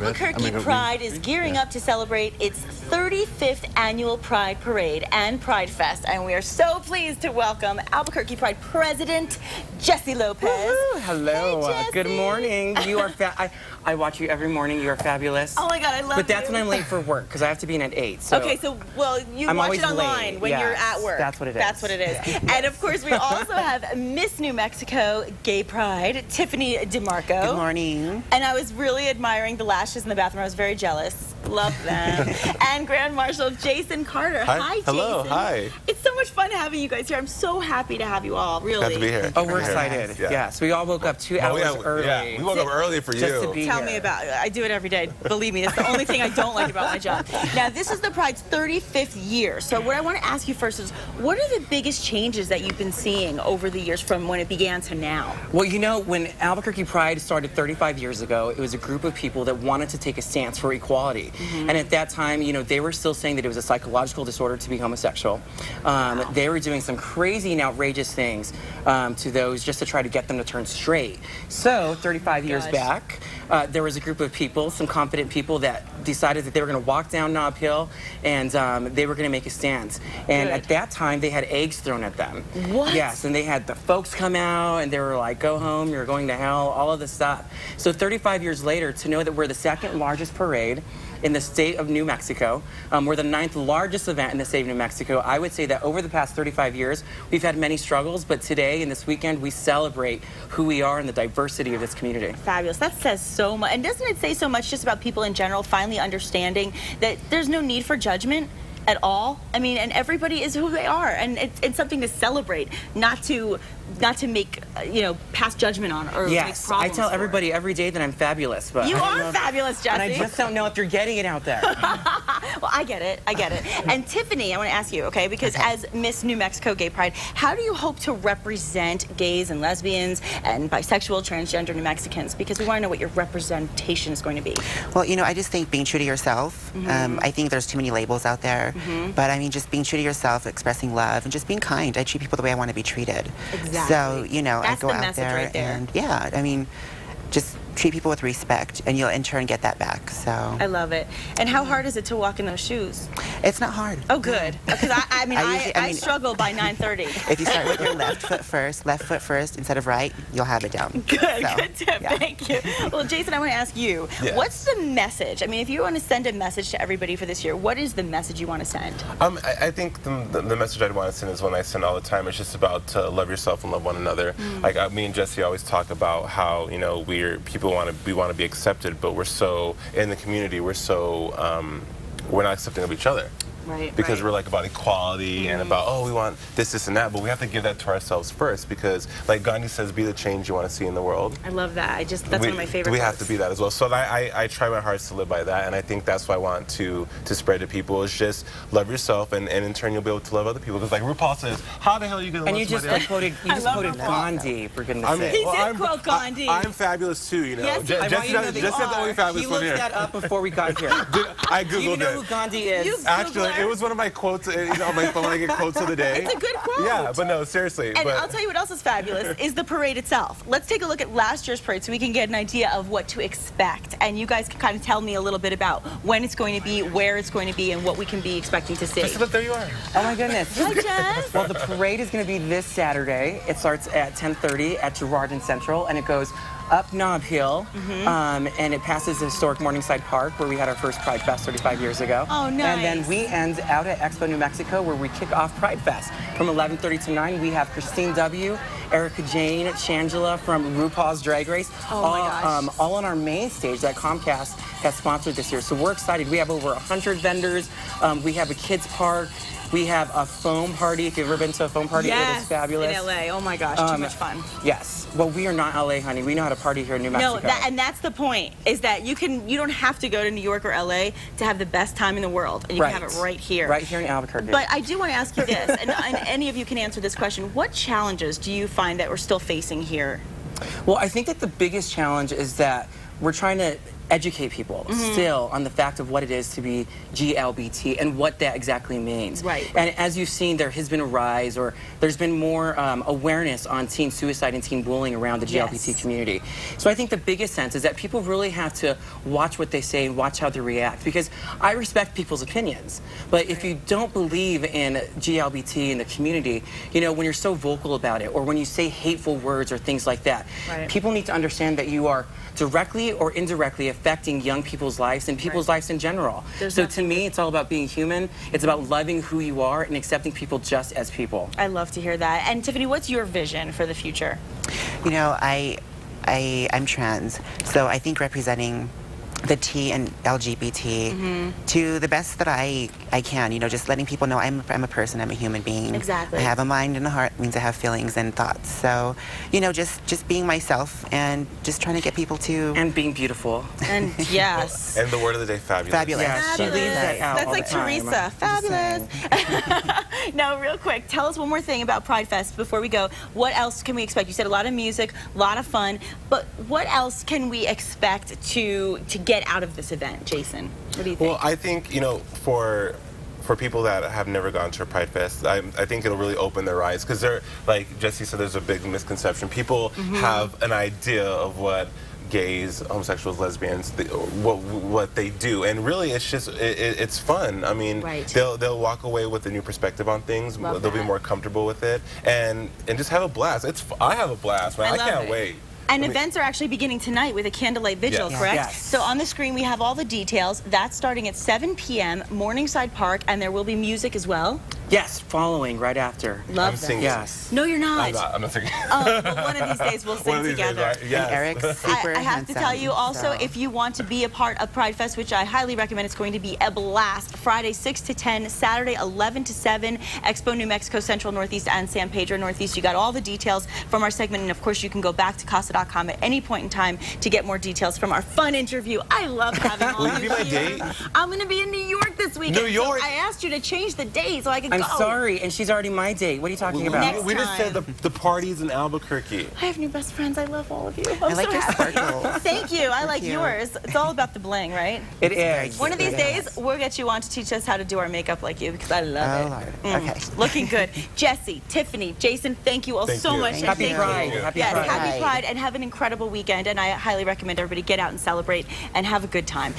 Albuquerque Pride is gearing up to celebrate its 35th annual Pride Parade and Pride Fest, and we are so pleased to welcome Albuquerque Pride President Jessie Lopez. Hello. Hey, good morning. You are I watch you every morning. You are fabulous. Oh my God, I love But that's you. when I'm late for work because I have to be in at 8. So okay, so well, you I'm watch it online late. when you're at work. That's what it is. That's what it is. And of course, we also have Miss New Mexico Gay Pride, Tiffany DeMarco. Good morning. And I was really admiring the lashes in the bathroom. I was very jealous. Love them. And Grand Marshal Jason Carter. Hi, Jason. Hello, hi. It's so much fun having you guys here. I'm so happy to have you all, really. Glad to be here. Oh, we're excited. Yes, we all woke up 2 hours early. Yeah, we woke up early for just you. To be Tell here. me about it. I do it every day. Believe me, that's the only thing I don't like about my job. Now, this is the Pride's 35th year. So what I want to ask you first is, what are the biggest changes that you've been seeing over the years from when it began to now? Well, you know, when Albuquerque Pride started 35 years ago, it was a group of people that wanted to take a stance for equality. And at that time, you know, they were still saying that it was a psychological disorder to be homosexual. They were doing some crazy and outrageous things to those just to try to get them to turn straight. So 35 years back, there was a group of people, some confident people, that decided that they were going to walk down Nob Hill and they were going to make a stand. And at that time, they had eggs thrown at them. What? Yes, and they had the folks come out and they were like, go home, you're going to hell, all of this stuff. So 35 years later, to know that we're the second largest parade in the state of New Mexico, we're the 9th largest event in the state of New Mexico. I would say that over the past 35 years, we've had many struggles, but today and this weekend, we celebrate who we are and the diversity of this community. Fabulous. That says so much. And doesn't it say so much just about people in general finally understanding that there's no need for judgment at all? I mean, and everybody is who they are, and it's something to celebrate, not to make, you know, pass judgment on or make Yes, problems I tell for. everybody every day that I'm fabulous, but You I don't are know fabulous, Jessie. and I just don't know if you're getting it out there. Well, I get it. I get it. And Tiffany, I want to ask you, okay, because as Miss New Mexico Gay Pride, how do you hope to represent gays and lesbians and bisexual, transgender New Mexicans? Because we want to know what your representation is going to be. Well, you know, I just think being true to yourself. I think there's too many labels out there. But I mean, just being true to yourself, expressing love, and just being kind. I treat people the way I want to be treated. Exactly. So, you know, That's I go the out message there, right there. and yeah, I mean, just treat people with respect, and you'll in turn get that back. So I love it. And how hard is it to walk in those shoes? it's not hard. Oh, good. Because I mean, I mean, struggle by 9:30. If you start with your left foot first instead of right, you'll have it down. Good, So, good tip. yeah. Thank you. Well, Jason, I want to ask you, what's the message? I mean, if you want to send a message to everybody for this year, what is the message you want to send? I think the message I'd want to send is one I send all the time. It's just about love yourself and love one another. Like me and Jessie always talk about how, you know, we want to be accepted, but we're so in the community. We're not accepting of each other. Right. Because we're like about equality and about, oh, we want this and that, but we have to give that to ourselves first, because like Gandhi says, be the change you want to see in the world. I love that. That's one of my favorite We quotes. have to be that as well. So I try my hardest to live by that, and I think that's what I want to spread to people, is just love yourself, and in turn you'll be able to love other people. Because like RuPaul says, how the hell are you going to love And you just somebody else? quoted Gandhi, for goodness sake. He did quote Gandhi. I'm fabulous too, you know. Yes, I Jesse's the only fabulous He one looked here. that up before we got here. I Do you googled know it. who Gandhi is? You- Actually, Googler. it was one of my quotes, you know, on my phone when I get quotes of the day. It's a good quote. Yeah, but no, seriously. And but I'll tell you what else is fabulous is the parade itself. Let's take a look at last year's parade so we can get an idea of what to expect. And you guys can kind of tell me a little bit about when it's going to be, where it's going to be, and what we can be expecting to see. But there you are. Oh my goodness. Hi, Jess. Well, the parade is going to be this Saturday. It starts at 10:30 at Girardin Central, and it goes up Nob Hill, and it passes the historic Morningside Park, where we had our first Pride Fest 35 years ago. Oh, nice. And then we end out at Expo New Mexico, where we kick off Pride Fest. From 11:30 to 9, we have Christine W., Erica Jane, Shangela from RuPaul's Drag Race. Oh my gosh. All on our main stage that Comcast has sponsored this year. So we're excited. We have over 100 vendors. We have a kids park. We have a foam party. If you've ever been to a foam party, it is fabulous. In LA. Oh my gosh, too much fun. Yes. Well, we are not LA, honey. We know how to party here in New Mexico. No, and that's the point, is that you don't have to go to New York or LA to have the best time in the world. And you can have it right here. Right here in Albuquerque. But I do want to ask you this, and any of you can answer this question. What challenges do you find that we're still facing here? Well, I think that the biggest challenge is that we're trying to educate people still on the fact of what it is to be GLBT and what that exactly means. Right. And as you've seen, there has been a rise, or there's been more awareness on teen suicide and teen bullying around the GLBT community. So I think the biggest sense is that people really have to watch what they say and watch how they react, because I respect people's opinions, but if you don't believe in GLBT in the community, you know, when you're so vocal about it, or when you say hateful words or things like that, people need to understand that you are directly or indirectly affecting young people's lives and people's lives in general. So to me, it's all about being human. It's about loving who you are and accepting people just as people. I love to hear that. And Tiffany, what's your vision for the future? You know, I'm trans, so I think representing the T and LGBT to the best that I can, you know, just letting people know I'm a person, I'm a human being. Exactly. I have a mind and a heart, means I have feelings and thoughts. So, you know, just being myself and just trying to get people to... And being beautiful. And yes. And the word of the day, fabulous. Fabulous. Yeah, she leaves that out That's all like the time. Teresa. Fabulous. Now, real quick, tell us one more thing about Pride Fest before we go. What else can we expect? You said a lot of music, a lot of fun, but what else can we expect to get out of this event, Jason? What do you think? Well, I think, you know, for people that have never gone to a Pride Fest, I think it'll really open their eyes, because they're, like Jesse said, there's a big misconception. People have an idea of what gays, homosexuals, lesbians, what they do, and really it's just it's fun. I mean, they'll walk away with a new perspective on things. They'll be more comfortable with it, and just have a blast. I have a blast, man. I can't wait. And events are actually beginning tonight with a candlelight vigil, correct? Yes. So on the screen we have all the details. That's starting at 7 p.m. Morningside Park, and there will be music as well. Yes, following right after. Love I'm that. singing. Yes. No, you're not. I'm not singing. Oh, but one of these days we'll sing together. Days, right? Yes. And Eric's super I have to tell you also, if you want to be a part of Pride Fest, which I highly recommend, it's going to be a blast. Friday 6 to 10, Saturday 11 to 7, Expo New Mexico, Central Northeast, and San Pedro Northeast. You got all the details from our segment, and of course you can go back to Casa.com at any point in time to get more details from our fun interview. I love having all Will of you you be my here. date? I'm going to be in New York this weekend. New York? So I asked you to change the date so I could go. I'm sorry, and she's already my date. What are you talking about? Next We just said time. the party's in Albuquerque. I have new best friends. I love all of you. I like your sparkles. Thank you. I like you. yours. It's all about the bling, right? It is. One of these days, we'll get you on to teach us how to do our makeup like you, because I love it. Lord. Okay. Looking good. Jesse, Tiffany, Jason, thank you all Thank so you. much. Thank Happy you. Pride. Thank you. Happy Yes, Pride. happy Pride, and have an incredible weekend. And I highly recommend everybody get out and celebrate and have a good time.